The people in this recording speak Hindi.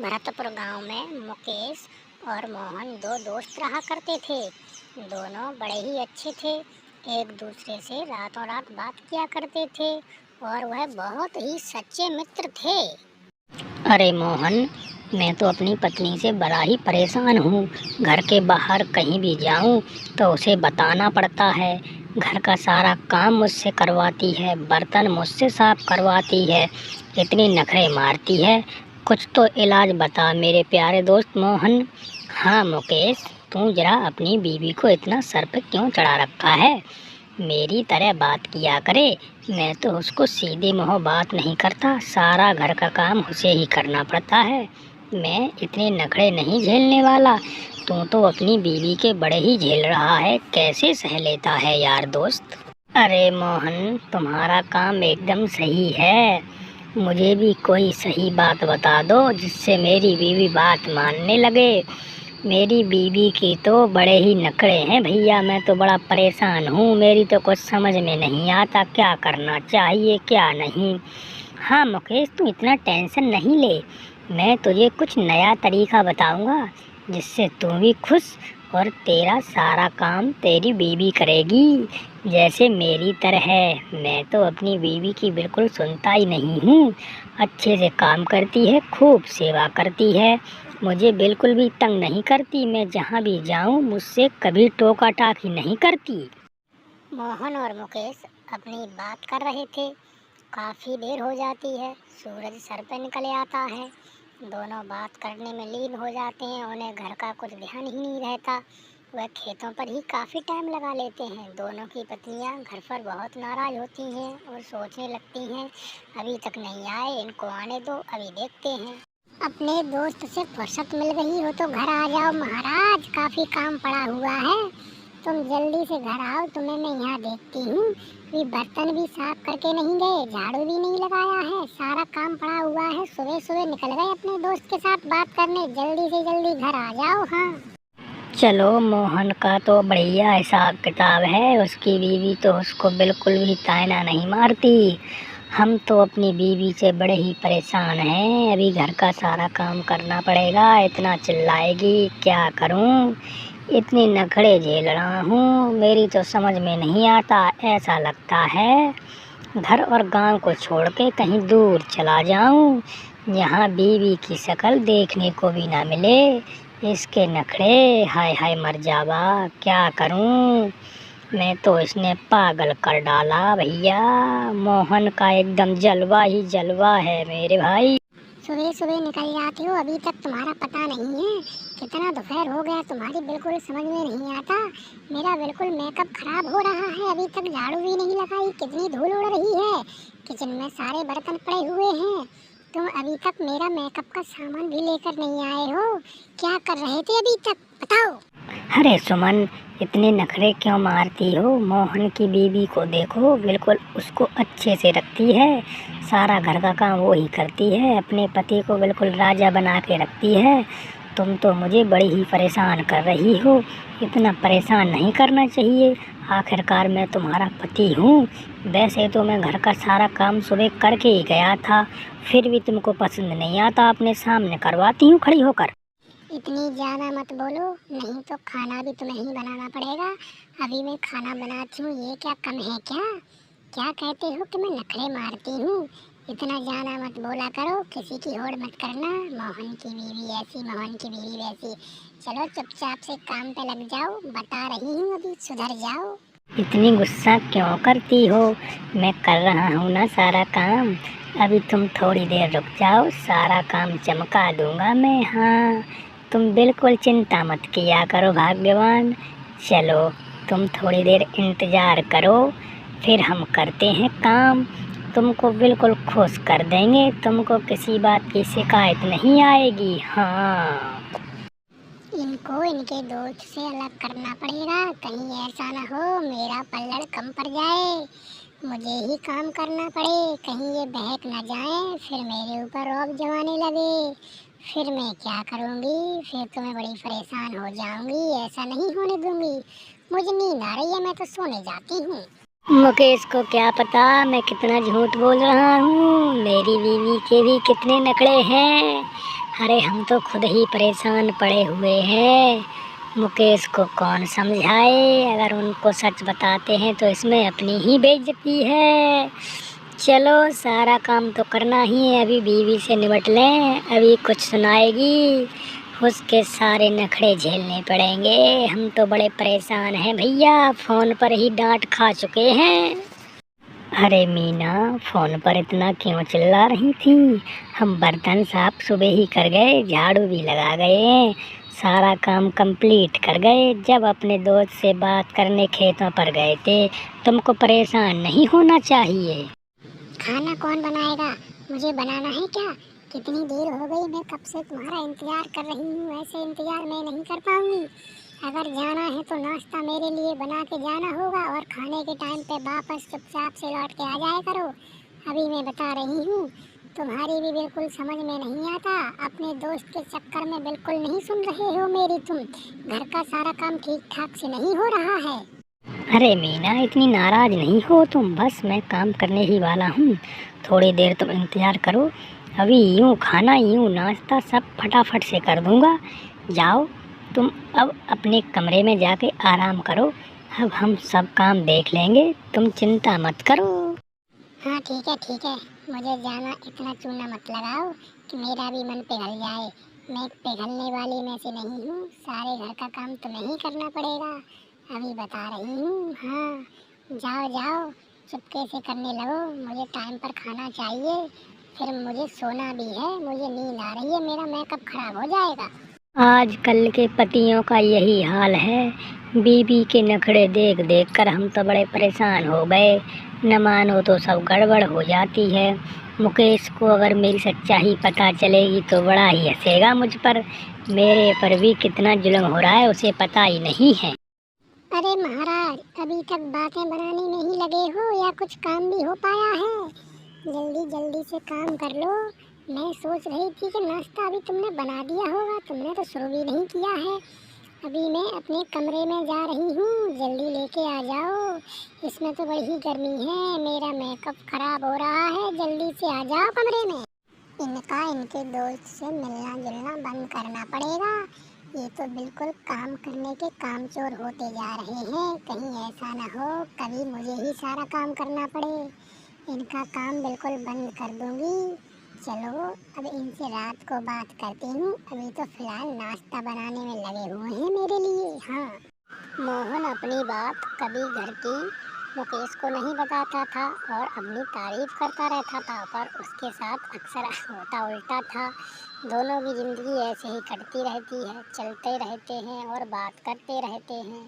भरतपुर गांव में मुकेश और मोहन दो दोस्त रहा करते थे। दोनों बड़े ही अच्छे थे, एक दूसरे से रातों रात बात किया करते थे और वह बहुत ही सच्चे मित्र थे। अरे मोहन, मैं तो अपनी पत्नी से बड़ा ही परेशान हूँ। घर के बाहर कहीं भी जाऊँ तो उसे बताना पड़ता है। घर का सारा काम मुझसे करवाती है, बर्तन मुझसे साफ करवाती है, इतनी नखरे मारती है। कुछ तो इलाज बता मेरे प्यारे दोस्त मोहन। हाँ मुकेश, तू जरा अपनी बीवी को इतना सर पे क्यों चढ़ा रखा है? मेरी तरह बात किया करे। मैं तो उसको सीधे मुँह बात नहीं करता, सारा घर का काम उसे ही करना पड़ता है। मैं इतने नखरे नहीं झेलने वाला। तू तो अपनी बीवी के बड़े ही झेल रहा है, कैसे सह लेता है यार दोस्त? अरे मोहन, तुम्हारा काम एकदम सही है। मुझे भी कोई सही बात बता दो जिससे मेरी बीवी बात मानने लगे। मेरी बीवी की तो बड़े ही नखरे हैं भैया, मैं तो बड़ा परेशान हूँ। मेरी तो कुछ समझ में नहीं आता क्या करना चाहिए क्या नहीं। हाँ मुकेश, तू इतना टेंशन नहीं ले। मैं तुझे कुछ नया तरीका बताऊंगा जिससे तू भी खुश और तेरा सारा काम तेरी बीवी करेगी, जैसे मेरी तरह है। मैं तो अपनी बीवी की बिल्कुल सुनता ही नहीं हूँ। अच्छे से काम करती है, खूब सेवा करती है, मुझे बिल्कुल भी तंग नहीं करती। मैं जहाँ भी जाऊँ मुझसे कभी टोका टाकी नहीं करती। मोहन और मुकेश अपनी बात कर रहे थे। काफ़ी देर हो जाती है, सूरज सर पे निकल आता है। दोनों बात करने में लीन हो जाते हैं, उन्हें घर का कुछ ध्यान ही नहीं रहता। वह खेतों पर ही काफ़ी टाइम लगा लेते हैं। दोनों की पत्नियां घर पर बहुत नाराज़ होती हैं और सोचने लगती हैं, अभी तक नहीं आए, इनको आने दो, अभी देखते हैं। अपने दोस्त से फुर्सत मिल गई हो तो घर आ जाओ महाराज, काफ़ी काम पड़ा हुआ है, तुम जल्दी से घर आओ, तुम्हें मैं यहाँ देखती हूँ। अभी बर्तन भी साफ करके नहीं गए, झाड़ू भी नहीं लगाया है, सारा काम पड़ा हुआ है। सुबह सुबह निकल गए अपने दोस्त के साथ बात करने, जल्दी से जल्दी घर आ जाओ। हाँ चलो, मोहन का तो बढ़िया हिसाब किताब है। उसकी बीवी तो उसको बिल्कुल भी तायना नहीं मारती। हम तो अपनी बीवी से बड़े ही परेशान हैं। अभी घर का सारा काम करना पड़ेगा, इतना चिल्लाएगी, क्या करूं? इतनी नखरे झेल रहा हूँ, मेरी तो समझ में नहीं आता। ऐसा लगता है घर और गांव को छोड़ के कहीं दूर चला जाऊं, यहाँ बीवी की शक्ल देखने को भी ना मिले। इसके नखरे, हाय हाय मर जावा, क्या करूं? मैं तो इसने पागल कर डाला भैया। मोहन का एकदम जलवा ही जलवा है मेरे भाई। सुबह सुबह निकल जाते हो, अभी तक तुम्हारा पता नहीं है। कितना दोपहर हो गया, तुम्हारी बिल्कुल समझ में नहीं आता। मेरा बिल्कुल मेकअप खराब हो रहा है, अभी तक झाड़ू भी नहीं लगाई, कितनी धूल उड़ रही है, किचन में सारे बर्तन पड़े हुए हैं। तुम अभी तक मेरा मेकअप का सामान भी लेकर नहीं आए हो, क्या कर रहे थे अभी तक, बताओ। अरे सुमन, इतने नखरे क्यों मारती हो? मोहन की बीवी को देखो, बिल्कुल उसको अच्छे से रखती है, सारा घर का काम वो ही करती है, अपने पति को बिल्कुल राजा बना के रखती है। तुम तो मुझे बड़ी ही परेशान कर रही हो। इतना परेशान नहीं करना चाहिए, आखिरकार मैं तुम्हारा पति हूँ। वैसे तो मैं घर का सारा काम सुबह करके ही गया था, फिर भी तुमको पसंद नहीं आता, अपने सामने करवाती हूँ खड़ी होकर। इतनी ज़्यादा मत बोलो, नहीं तो खाना भी तुम्हें ही बनाना पड़ेगा। अभी मैं खाना बनाती हूँ, ये क्या कम है क्या? क्या कहते हो कि मैं नखरे मारती हूँ? इतना ज़्यादा मत बोला करो, किसी की होड़ मत करना। मोहन की बीवी ऐसी, मोहन की बीवी वैसी। चलो चुपचाप से काम पे लग जाओ, बता रही हूँ, अभी सुधर जाओ। इतनी गुस्सा क्यों करती हो? मैं कर रहा हूँ ना सारा काम। अभी तुम थोड़ी देर रुक जाओ, सारा काम चमका दूंगा मैं। हाँ, तुम बिल्कुल चिंता मत किया करो भाग्यवान। चलो, तुम थोड़ी देर इंतज़ार करो, फिर हम करते हैं काम। तुमको बिल्कुल खुश कर देंगे, तुमको किसी बात की शिकायत नहीं आएगी। हाँ, इनको इनके दोस्त से अलग करना पड़ेगा, कहीं ऐसा ना हो मेरा पल्लड़ कम पड़ जाए, मुझे ही काम करना पड़े, कहीं ये बहक ना जाए, फिर मेरे ऊपर रौब जमाने लगे, फिर मैं क्या करूँगी? फिर तो मैं बड़ी परेशान हो जाऊँगी, ऐसा नहीं होने दूँगी। मुझे नींद आ रही है, मैं तो सोने जाती हूँ। मुकेश को क्या पता मैं कितना झूठ बोल रहा हूँ। मेरी बीवी के भी कितने नखरे हैं। अरे हम तो खुद ही परेशान पड़े हुए हैं। मुकेश को कौन समझाए, अगर उनको सच बताते हैं तो इसमें अपनी ही बेइज्जती है। चलो सारा काम तो करना ही है, अभी बीवी से निपट लें, अभी कुछ सुनाएगी उसके सारे नखरे झेलने पड़ेंगे। हम तो बड़े परेशान हैं भैया, फ़ोन पर ही डांट खा चुके हैं। अरे मीना, फ़ोन पर इतना क्यों चिल्ला रही थी? हम बर्तन साफ सुबह ही कर गए, झाड़ू भी लगा गए, सारा काम कंप्लीट कर गए। जब अपने दोस्त से बात करने खेतों पर गए थे, तुमको परेशान नहीं होना चाहिए। खाना कौन बनाएगा? मुझे बनाना है क्या? कितनी देर हो गई, मैं कब से तुम्हारा इंतज़ार कर रही हूँ। ऐसे इंतज़ार मैं नहीं कर पाऊँगी। अगर जाना है तो नाश्ता मेरे लिए बना के जाना होगा और खाने के टाइम पे वापस चुपचाप से लौट के आ जाया करो। अभी मैं बता रही हूँ, तुम्हारी भी बिल्कुल समझ में नहीं आता। अपने दोस्त के चक्कर में बिल्कुल नहीं सुन रहे हो मेरी तुम। घर का सारा काम ठीक ठाक से नहीं हो रहा है। अरे मीना, इतनी नाराज़ नहीं हो तुम, बस मैं काम करने ही वाला हूँ। थोड़ी देर तुम इंतज़ार करो, अभी यूँ खाना यूँ नाश्ता सब फटाफट से कर दूँगा। जाओ तुम अब अपने कमरे में जाके आराम करो, अब हम सब काम देख लेंगे, तुम चिंता मत करो। हाँ ठीक है ठीक है, मुझे जाना, इतना चूना मत लगाओ कि मेरा भी मन पिघल जाए। मैं पिघलने वाली में से नहीं हूँ, सारे घर का काम तुम्हें ही करना पड़ेगा। अभी बता रही हूँ। हाँ जाओ जाओ, चुपके से करने लगो, मुझे टाइम पर खाना चाहिए, फिर मुझे सोना भी है, मुझे नींद आ रही है, मेरा मेकअप खराब हो जाएगा। आजकल के पतियों का यही हाल है, बीवी के नखरे देख देख कर हम तो बड़े परेशान हो गए। न मानो तो सब गड़बड़ हो जाती है। मुकेश को अगर मेरी सच्चाई पता चलेगी तो बड़ा ही हंसेगा मुझ पर। मेरे पर भी कितना जुल्म हो रहा है उसे पता ही नहीं है। अरे महाराज, अभी तक बातें बनाने में ही लगे हो या कुछ काम भी हो पाया है? जल्दी जल्दी से काम कर लो। मैं सोच रही थी कि नाश्ता अभी तुमने बना दिया होगा, तुमने तो शुरू भी नहीं किया है। अभी मैं अपने कमरे में जा रही हूँ, जल्दी लेके आ जाओ। इसमें तो बड़ी ही गर्मी है, मेरा मेकअप खराब हो रहा है, जल्दी से आ जाओ कमरे में। इनका इनके दोस्त से मिलना जुलना बंद करना पड़ेगा। ये तो बिल्कुल काम करने के कामचोर होते जा रहे हैं। कहीं ऐसा ना हो कभी मुझे ही सारा काम करना पड़े। इनका काम बिल्कुल बंद कर दूंगी। चलो अब इनसे रात को बात करती हूँ, अभी तो फिलहाल नाश्ता बनाने में लगे हुए हैं मेरे लिए। हाँ, मोहन अपनी बात कभी घर की मुकेश को नहीं बताता था और अपनी तारीफ करता रहता था, पर उसके साथ अक्सर होता उल्टा था। दोनों की ज़िंदगी ऐसे ही कटती रहती है, चलते रहते हैं और बात करते रहते हैं।